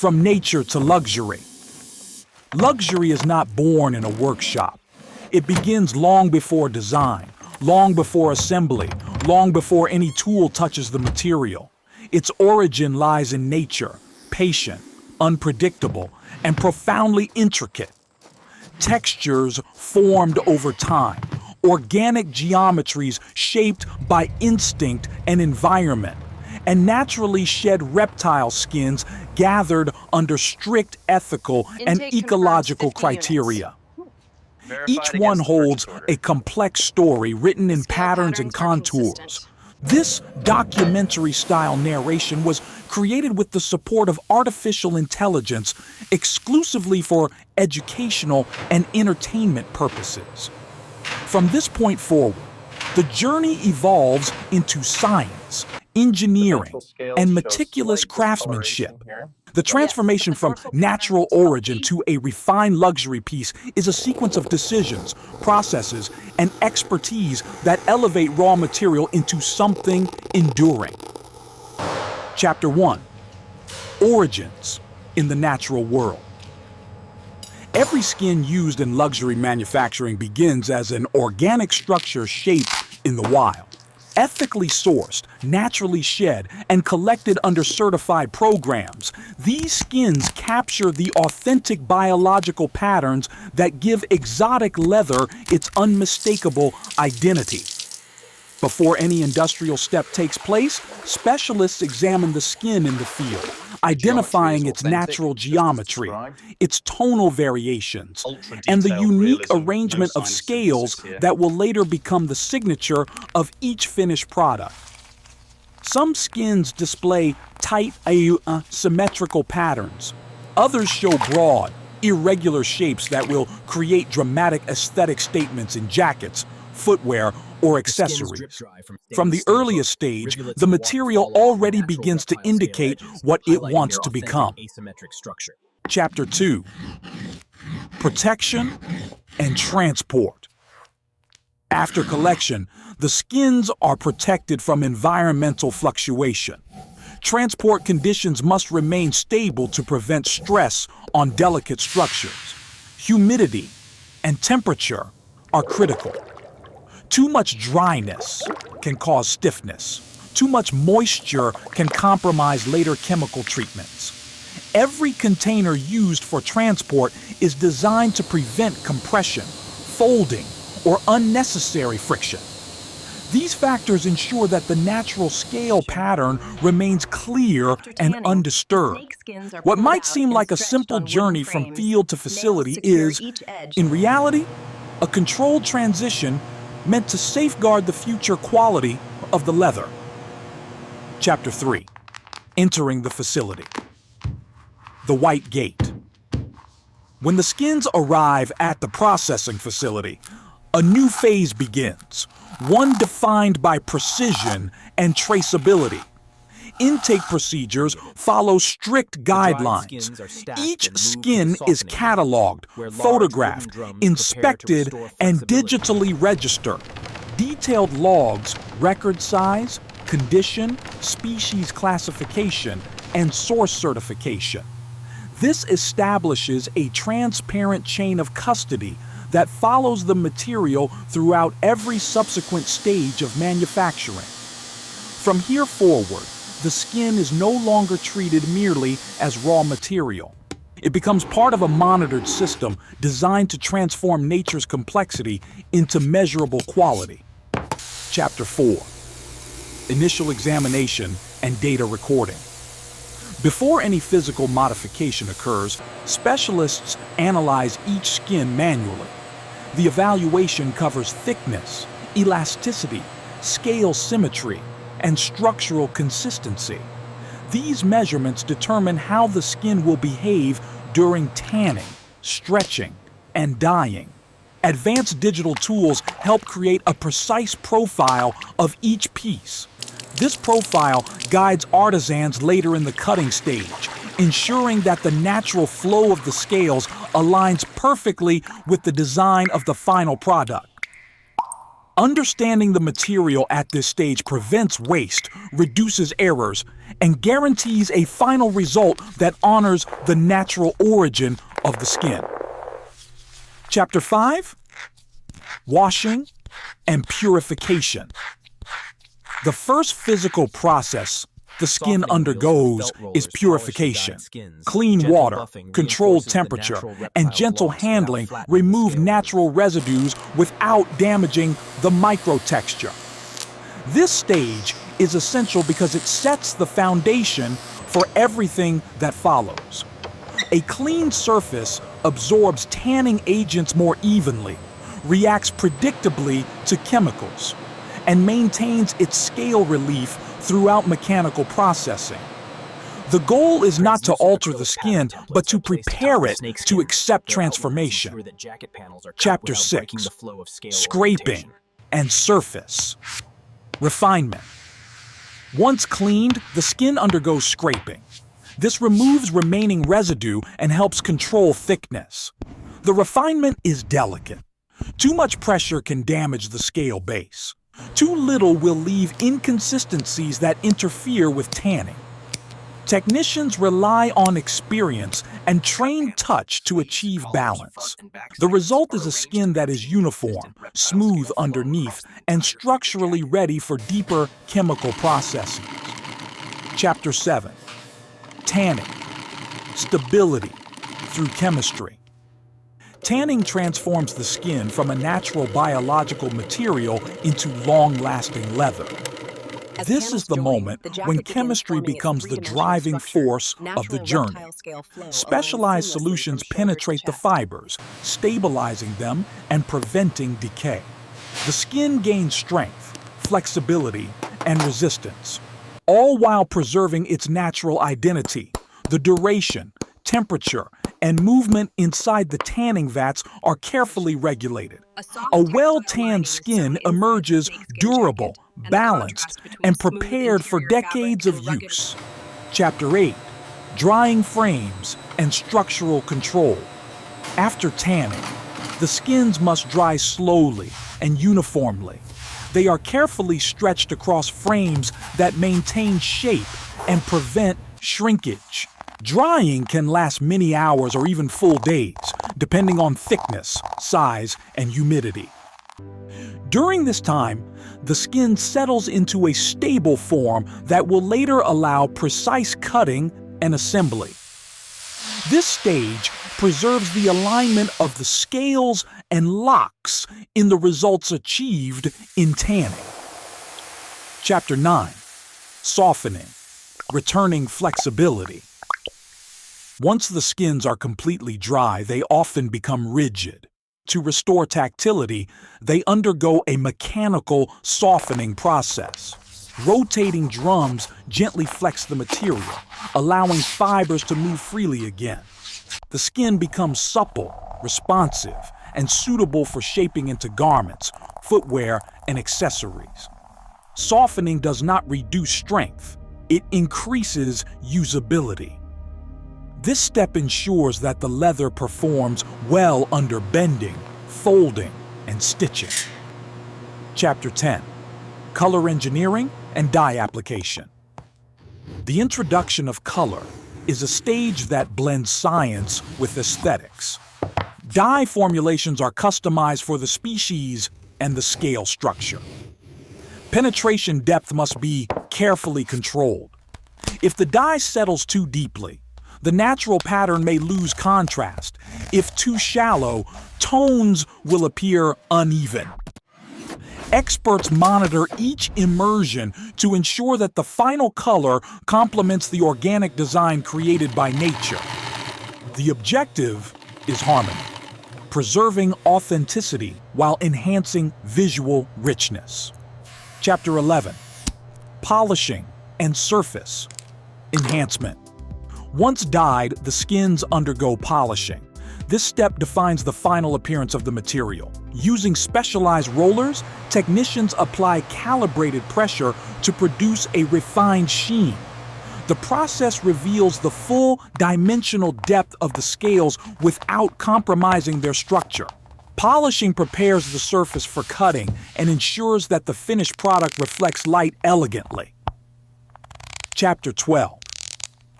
From nature to luxury. Luxury is not born in a workshop. It begins long before design, long before assembly, long before any tool touches the material. Its origin lies in nature, patient, unpredictable, and profoundly intricate. Textures formed over time, organic geometries shaped by instinct and environment, and naturally shed reptile skins gathered under strict ethical and ecological criteria. Each one holds a complex story written in patterns and contours. This documentary-style narration was created with the support of artificial intelligence exclusively for educational and entertainment purposes. From this point forward, the journey evolves into science, engineering, and meticulous craftsmanship. The transformation from natural origin to a refined luxury piece is a sequence of decisions, processes, and expertise that elevate raw material into something enduring. Chapter 1. Origins in the natural world. Every skin used in luxury manufacturing begins as an organic structure shaped in the wild. Ethically sourced, naturally shed, and collected under certified programs, these skins capture the authentic biological patterns that give exotic leather its unmistakable identity. Before any industrial step takes place, specialists examine the skin in the field, identifying its natural geometry, its tonal variations, and the unique arrangement of scales that will later become the signature of each finished product. Some skins display tight, symmetrical patterns. Others show broad, irregular shapes that will create dramatic aesthetic statements in jackets, footwear, or accessories. From the earliest stage, the material already begins to indicate what it wants to become. Chapter 2. Protection and transport. After collection, the skins are protected from environmental fluctuation. Transport conditions must remain stable to prevent stress on delicate structures. Humidity and temperature are critical. Too much dryness can cause stiffness. Too much moisture can compromise later chemical treatments. Every container used for transport is designed to prevent compression, folding, or unnecessary friction. These factors ensure that the natural scale pattern remains clear and undisturbed. What might seem like a simple journey from field to facility is, in reality, a controlled transition meant to safeguard the future quality of the leather. Chapter 3. Entering the facility. The White Gate. When the skins arrive at the processing facility, a new phase begins, one defined by precision and traceability. Intake procedures follow strict guidelines. Each skin is cataloged, photographed, inspected, and digitally registered. Detailed logs, record size, condition, species classification, and source certification. This establishes a transparent chain of custody that follows the material throughout every subsequent stage of manufacturing. From here forward, the skin is no longer treated merely as raw material. It becomes part of a monitored system designed to transform nature's complexity into measurable quality. Chapter 4. Initial examination and data recording. Before any physical modification occurs, specialists analyze each skin manually. The evaluation covers thickness, elasticity, scale symmetry, and structural consistency. These measurements determine how the skin will behave during tanning, stretching, and dyeing. Advanced digital tools help create a precise profile of each piece. This profile guides artisans later in the cutting stage, ensuring that the natural flow of the scales aligns perfectly with the design of the final product. Understanding the material at this stage prevents waste, reduces errors, and guarantees a final result that honors the natural origin of the skin. Chapter 5: Washing and Purification. The first physical process the skin undergoes is purification. Clean water, controlled temperature, and gentle handling remove natural residues without damaging the microtexture. This stage is essential because it sets the foundation for everything that follows. A clean surface absorbs tanning agents more evenly, reacts predictably to chemicals, and maintains its scale relief throughout mechanical processing. The goal is not to alter the skin, but to prepare it to accept transformation. Chapter 6: Scraping and Surface. Refinement. Once cleaned, the skin undergoes scraping. This removes remaining residue and helps control thickness. The refinement is delicate. Too much pressure can damage the scale base. Too little will leave inconsistencies that interfere with tanning. Technicians rely on experience and trained touch to achieve balance. The result is a skin that is uniform, smooth underneath, and structurally ready for deeper chemical processing. Chapter 7: Tanning. Stability through chemistry. Tanning transforms the skin from a natural biological material into long-lasting leather. This is the moment when chemistry becomes the driving force of the journey. Specialized solutions penetrate the fibers, stabilizing them and preventing decay. The skin gains strength, flexibility, and resistance, all while preserving its natural identity. The duration, temperature, and movement inside the tanning vats are carefully regulated. A well-tanned skin emerges durable, balanced, and prepared for decades of use. Chapter 8: Drying frames and structural control. After tanning, the skins must dry slowly and uniformly. They are carefully stretched across frames that maintain shape and prevent shrinkage. Drying can last many hours or even full days, depending on thickness, size, and humidity. During this time, the skin settles into a stable form that will later allow precise cutting and assembly. This stage preserves the alignment of the scales and locks in the results achieved in tanning. Chapter 9: Softening, Returning Flexibility. Once the skins are completely dry, they often become rigid. To restore tactility, they undergo a mechanical softening process. Rotating drums gently flex the material, allowing fibers to move freely again. The skin becomes supple, responsive, and suitable for shaping into garments, footwear, and accessories. Softening does not reduce strength, it increases usability. This step ensures that the leather performs well under bending, folding, and stitching. Chapter 10: Color Engineering and Dye Application. The introduction of color is a stage that blends science with aesthetics. Dye formulations are customized for the species and the scale structure. Penetration depth must be carefully controlled. If the dye settles too deeply, the natural pattern may lose contrast. If too shallow, tones will appear uneven. Experts monitor each immersion to ensure that the final color complements the organic design created by nature. The objective is harmony, preserving authenticity while enhancing visual richness. Chapter 11: Polishing and Surface Enhancement. Once dyed, the skins undergo polishing. This step defines the final appearance of the material. Using specialized rollers, technicians apply calibrated pressure to produce a refined sheen. The process reveals the full dimensional depth of the scales without compromising their structure. Polishing prepares the surface for cutting and ensures that the finished product reflects light elegantly. Chapter 12.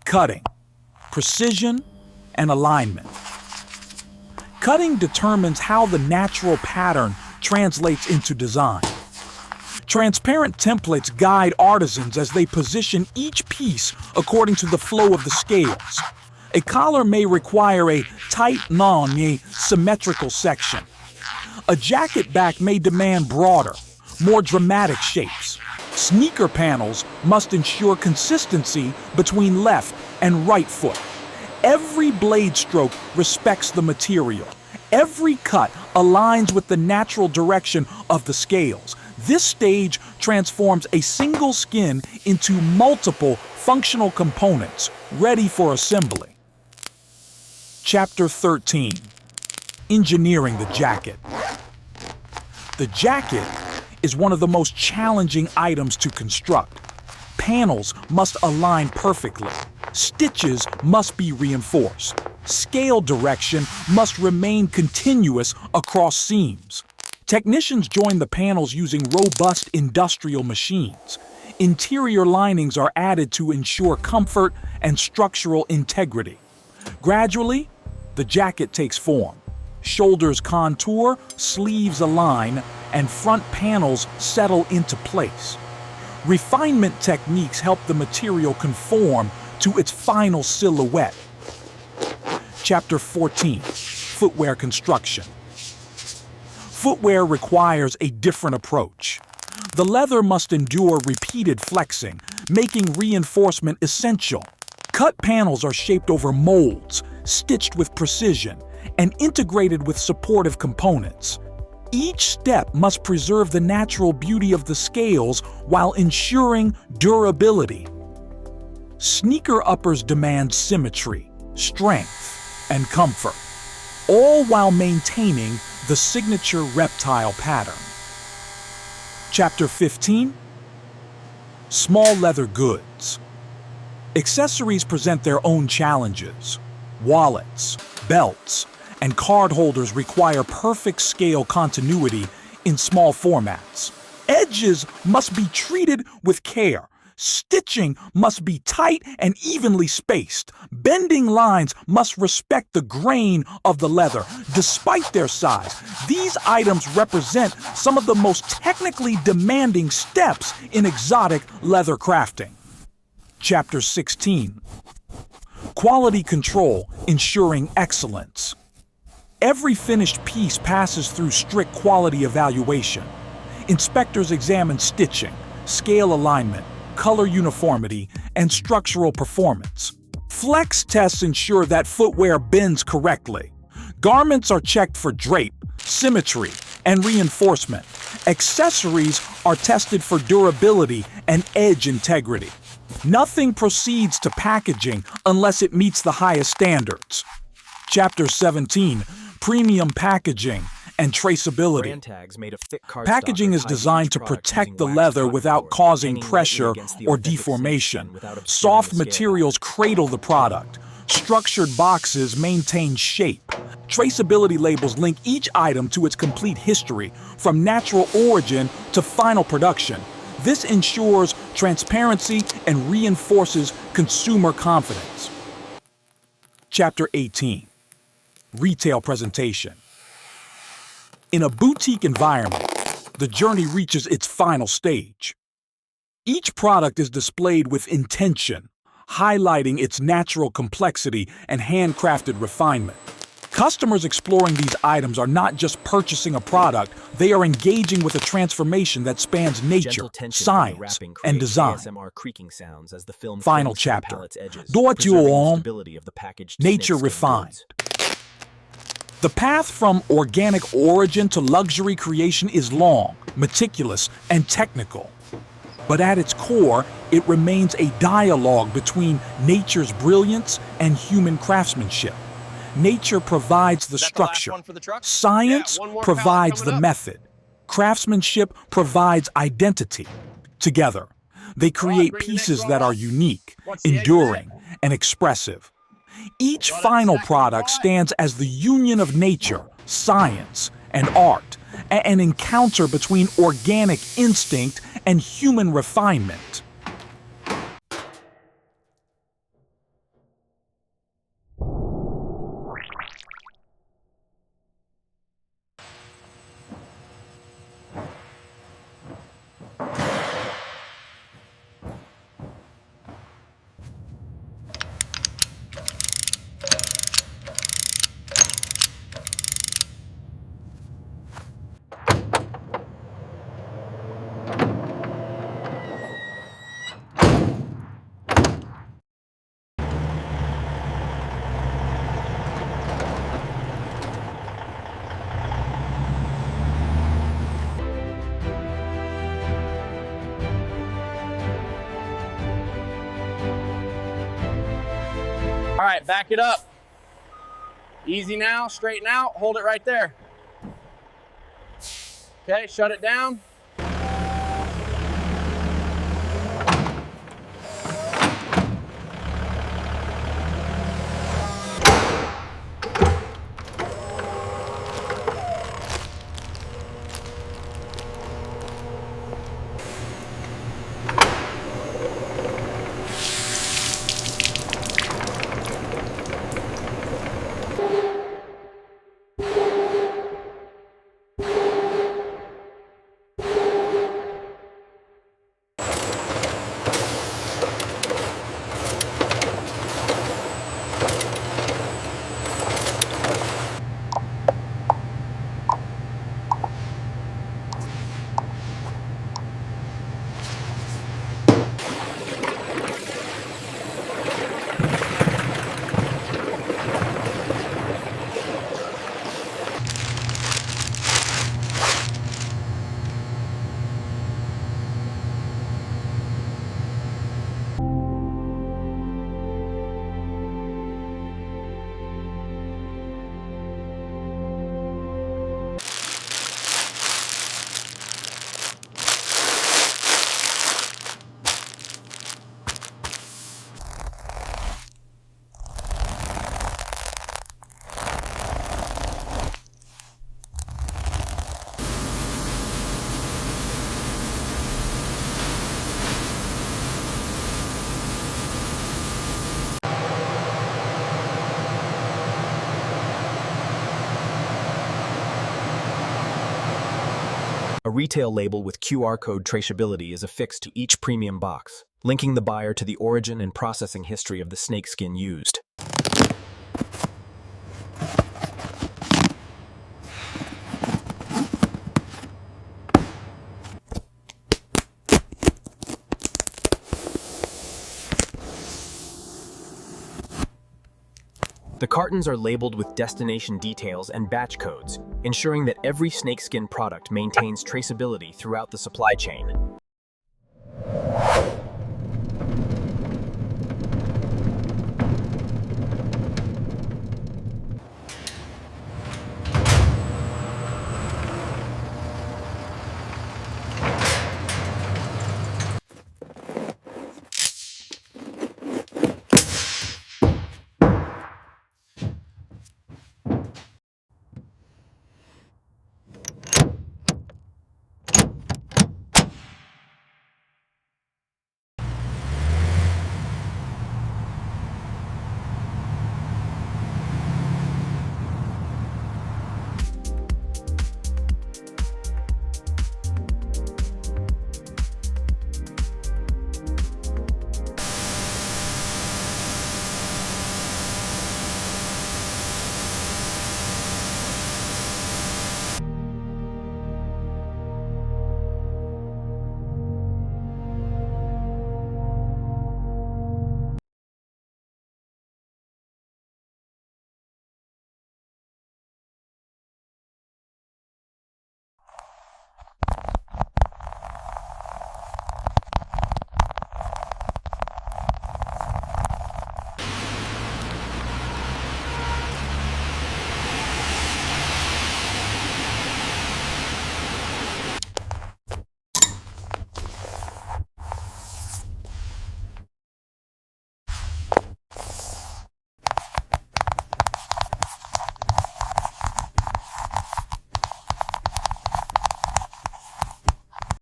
Cutting, Precision, and Alignment. Cutting determines how the natural pattern translates into design. Transparent templates guide artisans as they position each piece according to the flow of the scales. A collar may require a tight non-symmetrical section. A jacket back may demand broader, more dramatic shapes. Sneaker panels must ensure consistency between left and right foot. Every blade stroke respects the material. Every cut aligns with the natural direction of the scales. This stage transforms a single skin into multiple functional components, ready for assembly. Chapter 13. Engineering the jacket. The jacket is one of the most challenging items to construct. Panels must align perfectly. Stitches must be reinforced. Scale direction must remain continuous across seams. Technicians join the panels using robust industrial machines. Interior linings are added to ensure comfort and structural integrity. Gradually, the jacket takes form. Shoulders contour, sleeves align, and front panels settle into place. Refinement techniques help the material conform to its final silhouette. Chapter 14. Footwear construction. Footwear requires a different approach. The leather must endure repeated flexing, making reinforcement essential. Cut panels are shaped over molds, stitched with precision, and integrated with supportive components. Each step must preserve the natural beauty of the scales while ensuring durability. Sneaker uppers demand symmetry, strength, and comfort, all while maintaining the signature reptile pattern. Chapter 15. Small leather goods. Accessories present their own challenges. Wallets, belts, and card holders require perfect scale continuity in small formats. Edges must be treated with care. Stitching must be tight and evenly spaced. Bending lines must respect the grain of the leather, despite their size. These items represent some of the most technically demanding steps in exotic leather crafting. Chapter 16. Quality control, ensuring excellence. Every finished piece passes through strict quality evaluation. Inspectors examine stitching, scale alignment, color uniformity, and structural performance. Flex tests ensure that footwear bends correctly. Garments are checked for drape, symmetry, and reinforcement. Accessories are tested for durability and edge integrity. Nothing proceeds to packaging unless it meets the highest standards. Chapter 17. Premium packaging and traceability. Packaging is designed to protect the leather without causing pressure or deformation. Soft materials cradle the product. Structured boxes maintain shape. Traceability labels link each item to its complete history, from natural origin to final production. This ensures transparency and reinforces consumer confidence. Chapter 18. Retail presentation. In a boutique environment, the journey reaches its final stage. Each product is displayed with intention, highlighting its natural complexity and handcrafted refinement. Customers exploring these items are not just purchasing a product, they are engaging with a transformation that spans nature, science, and design. Final chapter. Nature refined. The path from organic origin to luxury creation is long, meticulous, and technical. But at its core, it remains a dialogue between nature's brilliance and human craftsmanship. Nature provides the structure. Science provides the method. Craftsmanship provides identity. Together, they create pieces that are unique, enduring, and expressive. Each final product stands as the union of nature, science, and art, an encounter between organic instinct and human refinement. All right, back it up. Easy now, straighten out, hold it right there. Okay, shut it down. A retail label with QR code traceability is affixed to each premium box, linking the buyer to the origin and processing history of the snakeskin used. The cartons are labeled with destination details and batch codes, ensuring that every snakeskin product maintains traceability throughout the supply chain.